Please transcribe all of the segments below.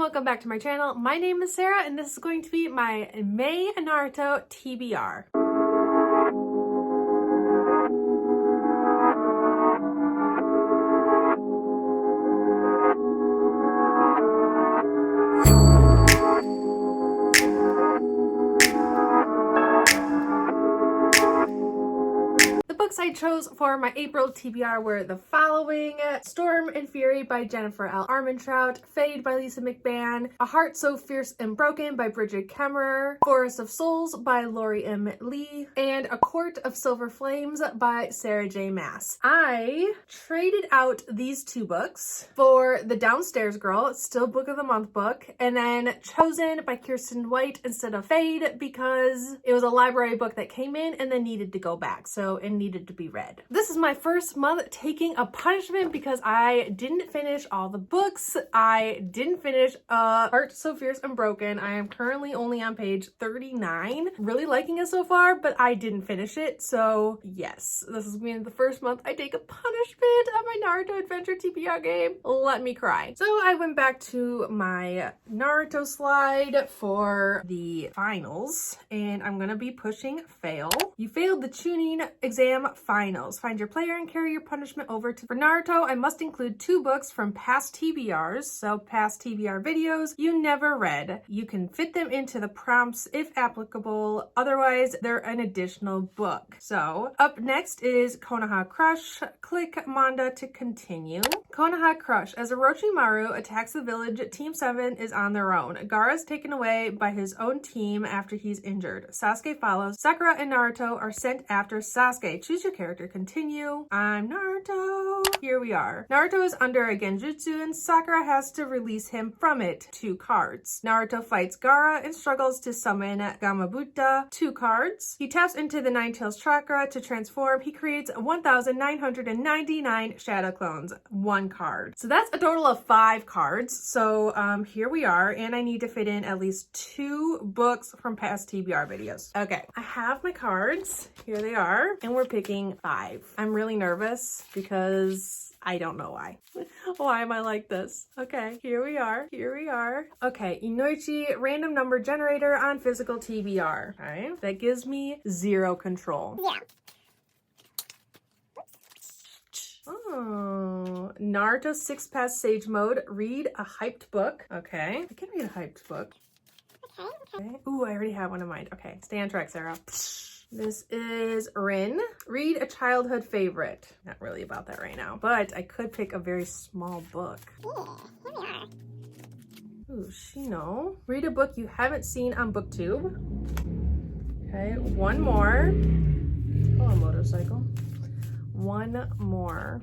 welcome back to my channel. My name is Sarah and this is going to be my May Naruto TBR. Books I chose for my April TBR were the following: Storm and Fury by Jennifer L. Armentrout, Fade by Lisa McBann, A Heart So Fierce and Broken by Bridget Kemmerer, Forest of Souls by Lori M. Lee, and A Court of Silver Flames by Sarah J. Maas. I traded out these two books for The Downstairs Girl, still Book of the Month book, and then Chosen by Kirsten White instead of Fade because it was a library book that came in and then needed to go back, so it needed to be read. This is my first month taking a punishment because I didn't finish all the books. I didn't finish Heart So Fierce and Broken. I am currently only on page 39. Really liking it so far, but I didn't finish it. So yes, this is going to be the first month I take a punishment on my Naruto Adventure TBR game. Let me cry. So I went back to my Naruto slide for the finals and I'm gonna be pushing fail. You failed the tuning exam finals. Find your player and carry your punishment over to... For Naruto, I must include 2 books from past TBRs, so past TBR videos you never read. You can fit them into the prompts if applicable, otherwise they're an additional book. So up next is Konoha Crush. Click Manda to continue. Konoha Crush. As Orochimaru attacks the village, Team 7 is on their own. Gaara is taken away by his own team after he's injured. Sasuke follows. Sakura and Naruto are sent after Sasuke. Choose your character. Continue. I'm Naruto. Here we are. Naruto is under a genjutsu and Sakura has to release him from it. 2 cards. Naruto fights Gaara and struggles to summon Gamabutta. 2 cards. He taps into the Nine Tails chakra to transform. He creates 1,999 shadow clones. 1 card. So that's a total of 5 cards. So here we are, and I need to fit in at least 2 books from past TBR videos. Okay, I have my cards. Here they are, and we're picking 5. I'm really nervous because I don't know why. Why am I like this? Okay, here we are. Here we are. Okay, Inoichi random number generator on physical TBR. All right, that gives me 0 control. Yeah. Oh, Naruto 6 Pass Sage Mode. Read a hyped book. Okay, I can read a hyped book. Okay. Ooh, I already have one in mind. Okay, stay on track, Sarah. This is Rin. Read a childhood favorite. Not really about that right now, but I could pick a very small book. Yeah, here we are. Ooh, Shino. Read a book you haven't seen on Booktube. Okay, one more. Oh, a motorcycle. One more.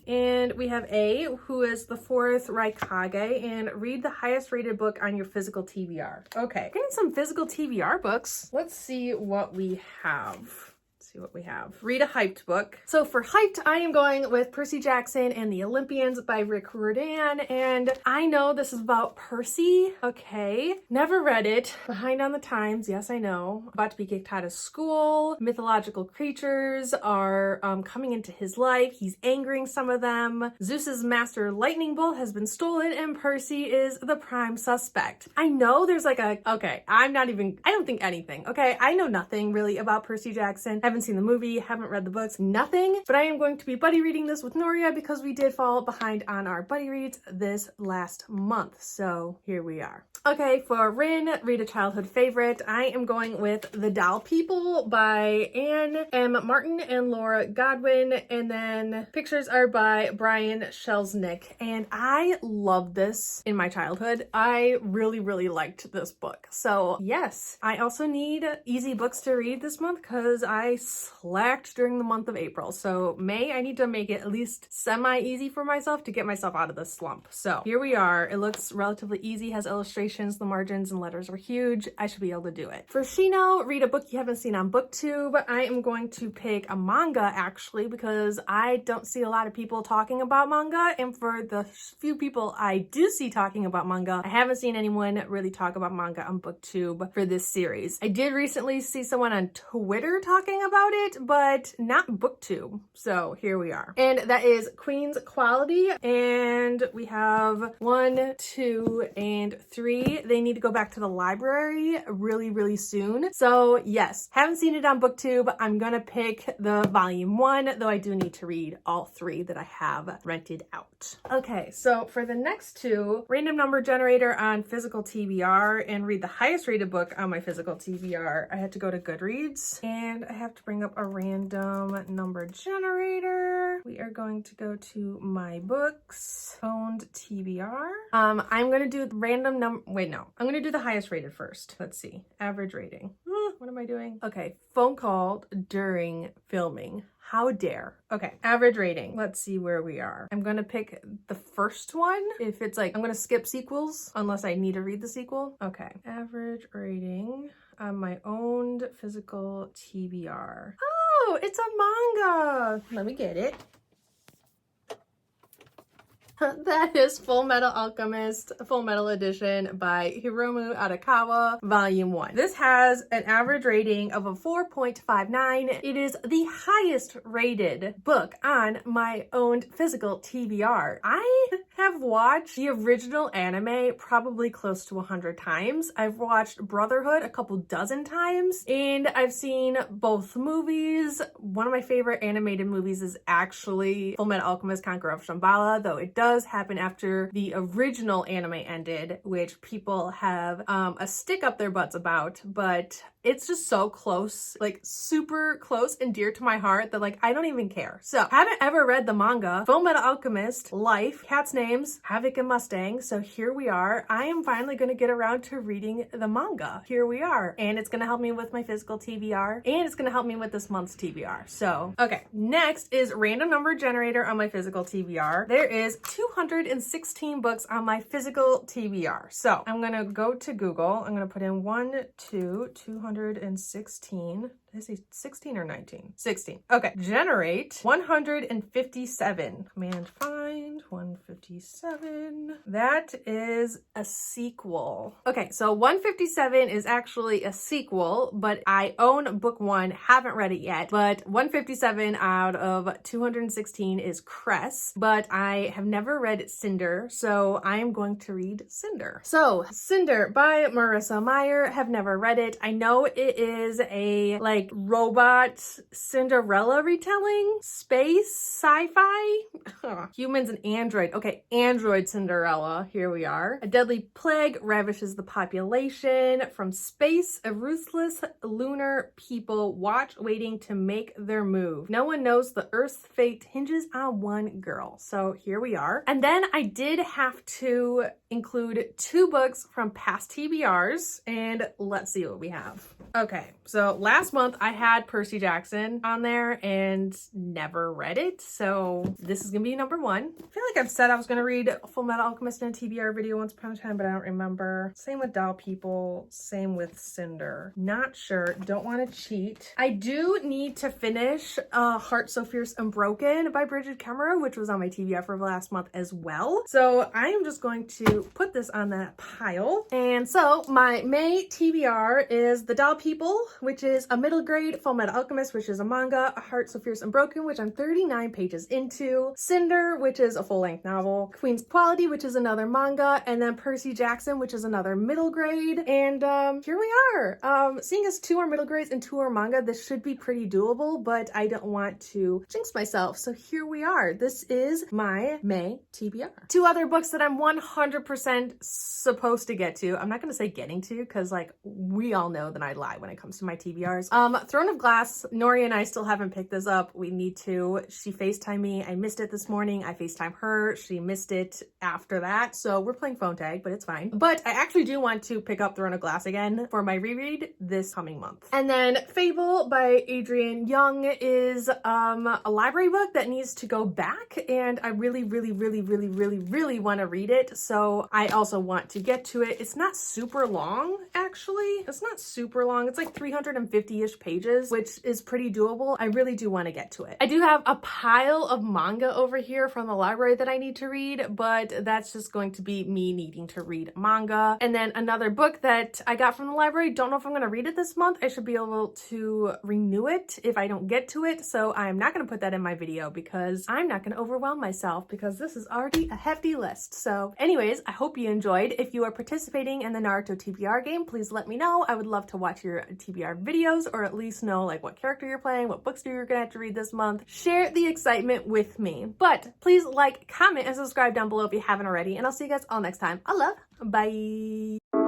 And we have A, who is the 4th Raikage, and read the highest rated book on your physical TBR. Okay, getting some physical TBR books. Let's see what we have. What we have. Read a hyped book. So for hyped, I am going with Percy Jackson and the Olympians by Rick Riordan, and I know this is about Percy. Okay, never read it. Behind on the times, yes I know. About to be kicked out of school. Mythological creatures are coming into his life. He's angering some of them. Zeus's master lightning bolt has been stolen and Percy is the prime suspect. I know there's like a... Okay, I don't think anything. Okay, I know nothing really about Percy Jackson. Haven't seen the movie, haven't read the books, nothing, but I am going to be buddy reading this with Noria because we did fall behind on our buddy reads this last month. So here we are. Okay, for Rin, read a childhood favorite. I am going with The Doll People by Anne M. Martin and Laura Godwin, and then pictures are by Brian Shelsnick, and I loved this in my childhood. I really, really liked this book. So yes, I also need easy books to read this month because I slacked during the month of April. So May, I need to make it at least semi-easy for myself to get myself out of this slump. So here we are. It looks relatively easy, has illustrations illustrations, the margins and letters are huge. I should be able to do it. For Shino, read a book you haven't seen on Booktube. I am going to pick a manga actually because I don't see a lot of people talking about manga, and for the few people I do see talking about manga, I haven't seen anyone really talk about manga on Booktube for this series. I did recently see someone on Twitter talking about it, but not Booktube. So here we are. And that is Queen's Quality. And we have 1, 2, and 3. They need to go back to the library really, really soon. So yes, haven't seen it on Booktube. I'm gonna pick the volume 1, though I do need to read all 3 that I have rented out. Okay, so for the next 2, random number generator on physical TBR and read the highest rated book on my physical TBR. I had to go to Goodreads and I have to bring up a random number generator. We are going to go to my books, owned TBR. I'm gonna do random number, wait, no, I'm gonna do the highest rated first. Let's see, average rating. What am I doing? Okay, phone call during filming. How dare. Okay, average rating. Let's see where we are. I'm gonna pick the first one. If it's like, I'm gonna skip sequels unless I need to read the sequel. Okay, average rating on my owned physical TBR. Oh, it's a manga. Let me get it. That is Full Metal Alchemist Full Metal Edition by Hiromu Arakawa, Volume 1. This has an average rating of a 4.59. It is the highest rated book on my owned physical TBR. I have watched the original anime probably close to 100 times. I've watched Brotherhood a couple dozen times, and I've seen both movies. One of my favorite animated movies is actually Full Metal Alchemist Conqueror of Shambhala, though it does happen after the original anime ended, which people have a stick up their butts about, but it's just so close, like super close and dear to my heart that like I don't even care. So haven't ever read the manga, Full Metal Alchemist, Life, Cats Names, Havoc and Mustang. So here we are. I am finally going to get around to reading the manga. Here we are. And it's going to help me with my physical TBR, and it's going to help me with this month's TBR. So, okay, next is random number generator on my physical TBR. There is 216 books on my physical TBR. So I'm going to go to Google. I'm going to put in 216. Did I say 16 or 19? 16. Okay. Generate 157. Command find 157. That is a sequel. Okay, so 157 is actually a sequel, but I own book 1, haven't read it yet, but 157 out of 216 is Cress, but I have never read Cinder, so I am going to read Cinder. So, Cinder by Marissa Meyer, have never read it. I know it is a like robot Cinderella retelling, space, sci-fi, humans and android. Okay, android Cinderella, here we are. A deadly plague ravishes the population. From space, a ruthless lunar people watch waiting to make their move. No one knows the Earth's fate hinges on one girl. So here we are. And then I did have to include 2 books from past TBRs, and let's see what we have. Okay, so last month I had Percy Jackson on there and never read it, so this is gonna be number 1. I feel like I've said I was gonna read Full Metal Alchemist in a TBR video once upon a time, but I don't remember. Same with Doll People, same with Cinder. Not sure, don't want to cheat. I do need to finish Heart So Fierce and Broken by Bridget Kemmerer, which was on my TBR for last month as well. So I am just going to put this on that pile. And so my May TBR is The Doll People, which is a middle grade Full Metal Alchemist, which is a manga, A Heart So Fierce and Broken, which I'm 39 pages into, Cinder, which is a full-length novel, Queen's Quality, which is another manga, and then Percy Jackson, which is another middle grade. And here we are. Seeing as 2 are middle grades and 2 are manga, this should be pretty doable, but I don't want to jinx myself. So here we are. This is my May TBR. 2 other books that I'm 100% supposed to get to. I'm not going to say getting to, because like we all know that I lie when it comes to my TBRs. Throne of Glass, Nori and I still haven't picked this up. We need to. She FaceTimed me. I missed it this morning. I FaceTimed her. She missed it after that. So we're playing phone tag, but it's fine. But I actually do want to pick up Throne of Glass again for my reread this coming month. And then Fable by Adrienne Young is a library book that needs to go back, and I really want to read it. So I also want to get to it. It's not super long, actually. It's not super long. It's like 350-ish pages, which is pretty doable. I really do want to get to it. I do have a pile of manga over here from the library that I need to read, but that's just going to be me needing to read manga. And then another book that I got from the library, don't know if I'm going to read it this month. I should be able to renew it if I don't get to it. So I'm not going to put that in my video because I'm not going to overwhelm myself because this is already a hefty list. So anyways, I hope you enjoyed. If you are participating in the Naruto TBR game, please let me know. I would love to watch your TBR videos, or at least know like what character you're playing, what books you're gonna have to read this month. Share the excitement with me. But please like, comment, and subscribe down below if you haven't already, and I'll see you guys all next time. I love. Bye.